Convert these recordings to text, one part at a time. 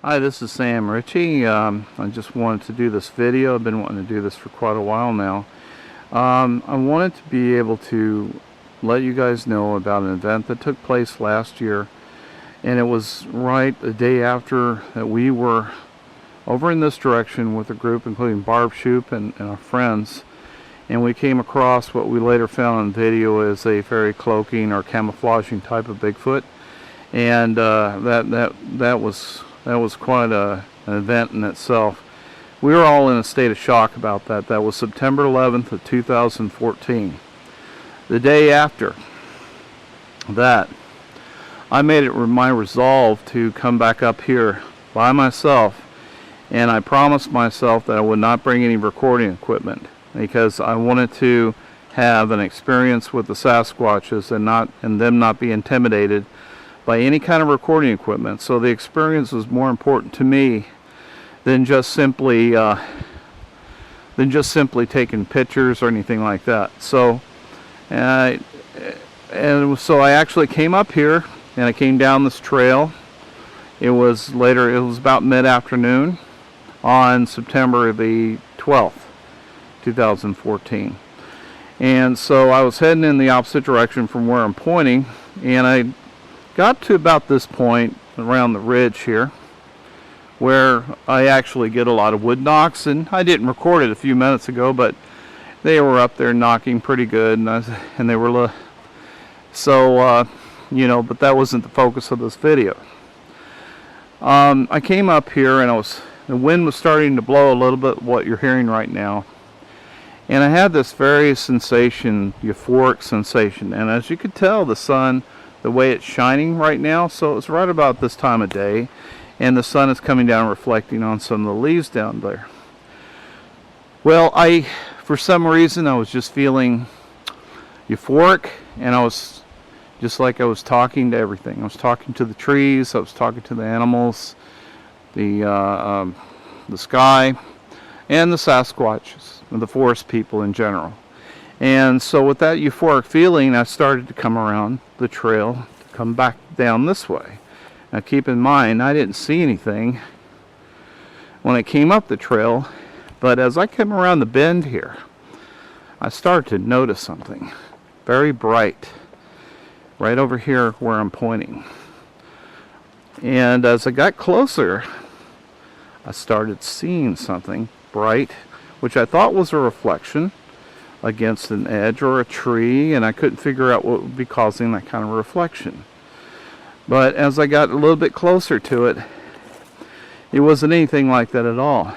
Hi, this is Sam Ritchie. I just wanted to do this video. I've been wanting to do this for quite a while now. I wanted to be able to let you guys know about an event that took place last year, and it was right the day after that we were over in this direction with a group including Barb Shoop and our friends, and we came across what we later found on video is a very cloaking or camouflaging type of Bigfoot, and that was quite an event in itself. We were all in a state of shock about that. That was September 11th of 2014. The day after that, I made it my resolve to come back up here by myself, and I promised myself that I would not bring any recording equipment because I wanted to have an experience with the Sasquatches and them not be intimidated by any kind of recording equipment. So the experience was more important to me than just simply taking pictures or anything like that. So so I actually came up here and I came down this trail. It was about mid-afternoon on September the 12th 2014, and so I was heading in the opposite direction from where I'm pointing, and I got to about this point around the ridge here where I actually get a lot of wood knocks, and I didn't record it a few minutes ago, but they were up there knocking pretty good, and they were you know, but that wasn't the focus of this video. I came up here and the wind was starting to blow a little bit, what you're hearing right now, and I had this very euphoric sensation, and as you could tell, the sun, the way it's shining right now, so it's right about this time of day, and the sun is coming down reflecting on some of the leaves down there. Well, for some reason I was just feeling euphoric, and I was just like I was talking to everything. I was talking to the trees, I was talking to the animals, the sky, and the Sasquatches, and the forest people in general. And so with that euphoric feeling, I started to come around the trail to come back down this way. Now keep in mind, I didn't see anything when I came up the trail, but as I came around the bend here, I started to notice something very bright right over here where I'm pointing. And as I got closer, I started seeing something bright, which I thought was a reflection against an edge or a tree, and I couldn't figure out what would be causing that kind of reflection. But as I got a little bit closer to it, it wasn't anything like that at all.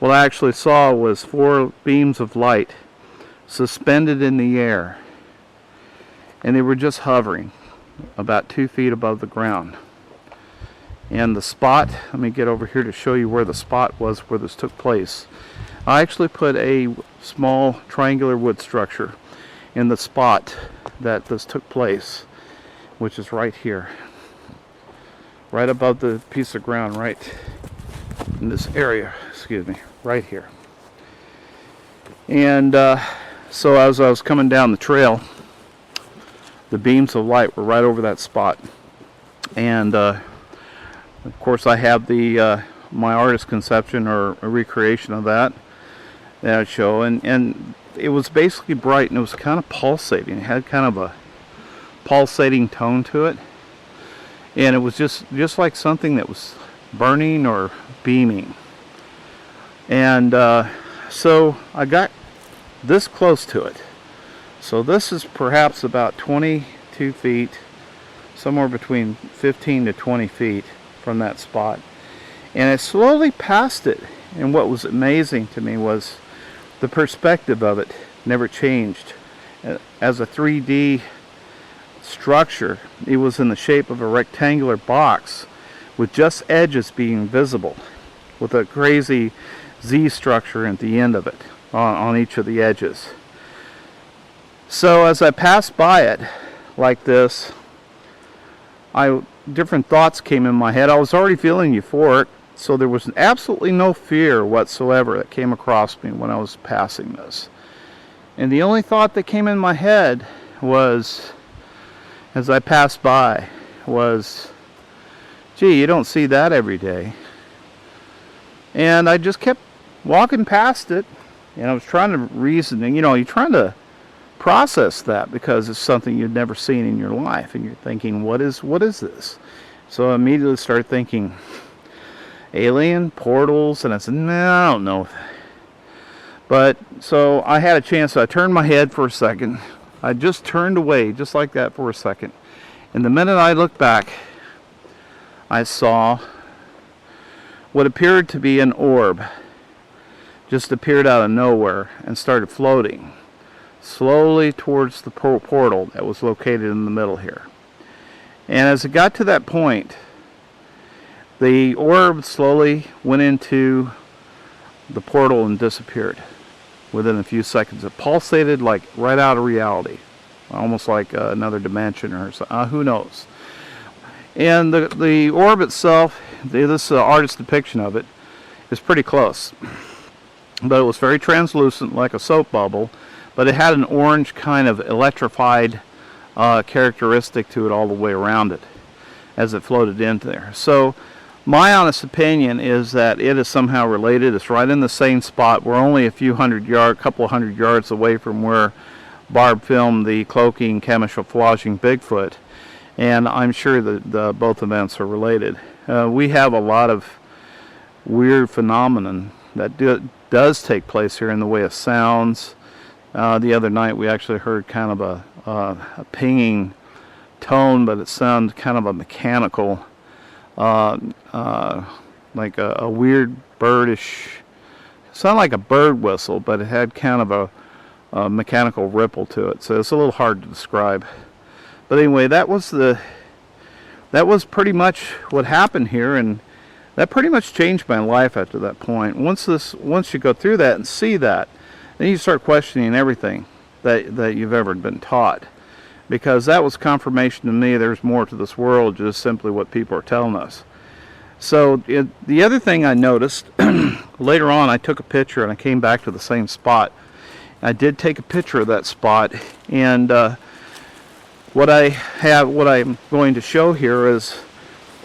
What I actually saw was 4 beams of light suspended in the air, and they were just hovering about 2 feet above the ground. And the spot, let me get over here to show you where the spot was where this took place. I actually put a small triangular wood structure in the spot that this took place, which is right here, right above the piece of ground, right in this area, excuse me, right here. And so as I was coming down the trail, the beams of light were right over that spot, and of course I have my artist conception or a recreation of that I show, and it was basically bright, and it was kind of pulsating. It had kind of a pulsating tone to it, and it was just like something that was burning or beaming. And so I got this close to it. So this is perhaps about 22 feet, somewhere between 15 to 20 feet from that spot, and I slowly passed it. And what was amazing to me was the perspective of it never changed. As a 3D structure, it was in the shape of a rectangular box with just edges being visible, with a crazy Z structure at the end of it on each of the edges. So as I passed by it like this, different thoughts came in my head. I was already feeling euphoric, so there was absolutely no fear whatsoever that came across me when I was passing this. And the only thought that came in my head was, as I passed by, was gee, you don't see that every day. And I just kept walking past it, and I was trying to reason, and you're trying to process that because it's something you'd never seen in your life, and you're thinking, what is this? So I immediately started thinking alien, portals, and I said, no, I don't know. But so I had a chance, so I turned my head for a second. I just turned away just like that for a second, and the minute I looked back, I saw what appeared to be an orb just appeared out of nowhere and started floating slowly towards the portal that was located in the middle here. And as it got to that point, the orb slowly went into the portal and disappeared within a few seconds. It pulsated like right out of reality, almost like another dimension or something. Who knows? And the orb itself, this artist's depiction of it, is pretty close. But it was very translucent, like a soap bubble, but it had an orange kind of electrified characteristic to it all the way around it as it floated into there. So my honest opinion is that it is somehow related. It's right in the same spot. We're only a couple of hundred yards away from where Barb filmed the cloaking, camouflaging Bigfoot, and I'm sure that both events are related. We have a lot of weird phenomenon that does take place here in the way of sounds. The other night we actually heard kind of a pinging tone, but it sounded kind of a mechanical, like a weird birdish, sounded like a bird whistle, but it had kind of a mechanical ripple to it, so it's a little hard to describe. But anyway, that was pretty much what happened here, and that pretty much changed my life after that point. Once you go through that and see that, then you start questioning everything that you've ever been taught, because that was confirmation to me there's more to this world just simply what people are telling us. So the other thing I noticed later on, I took a picture and I came back to the same spot. I did take a picture of that spot, and what I'm going to show here is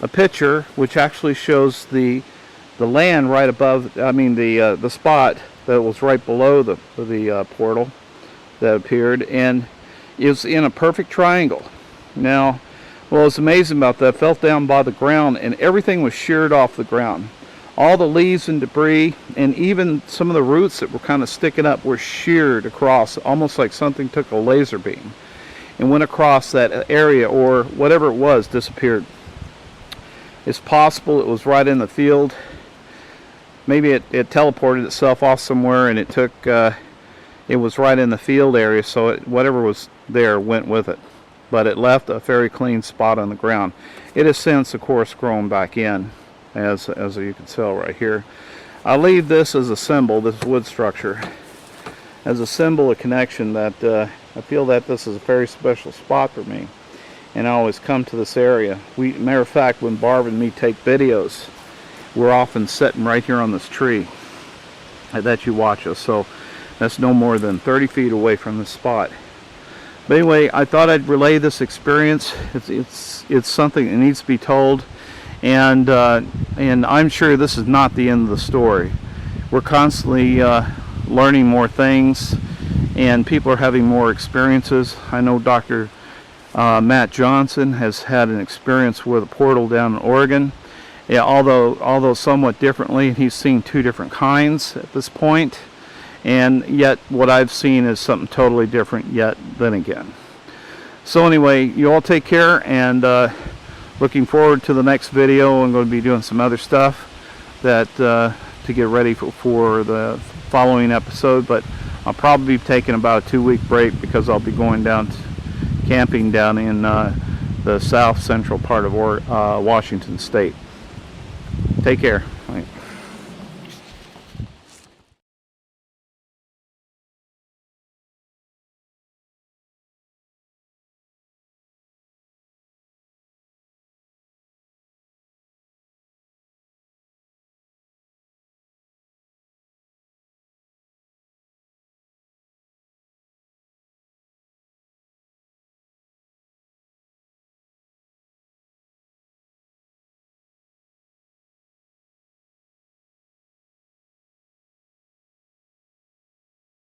a picture which actually shows the land right above, the spot that was right below the portal that appeared, and it was in a perfect triangle. Now, what was amazing about that, fell down by the ground and everything was sheared off the ground. All the leaves and debris, and even some of the roots that were kind of sticking up, were sheared across, almost like something took a laser beam and went across that area, or whatever it was disappeared. It's possible it was right in the field. Maybe it teleported itself off somewhere, and it was right in the field area, so whatever was there went with it. But it left a very clean spot on the ground. It has since, of course, grown back in, as you can tell right here. I'll leave this as a symbol, this wood structure, as a symbol of connection that I feel that this is a very special spot for me, and I always come to this area. Matter of fact, when Barb and me take videos, we're often sitting right here on this tree that you watch us, so that's no more than 30 feet away from this spot. But anyway, I thought I'd relay this experience. It's something that needs to be told, and I'm sure this is not the end of the story. We're constantly learning more things, and people are having more experiences. I know Dr. Matt Johnson has had an experience with a portal down in Oregon. Yeah, although somewhat differently, he's seen two different kinds at this point, and yet what I've seen is something totally different yet then again. So anyway, you all take care, and looking forward to the next video. I'm going to be doing some other stuff that to get ready for the following episode, but I'll probably be taking about a 2-week break because I'll be going down camping down in the south central part of Washington State. Take care. Bye.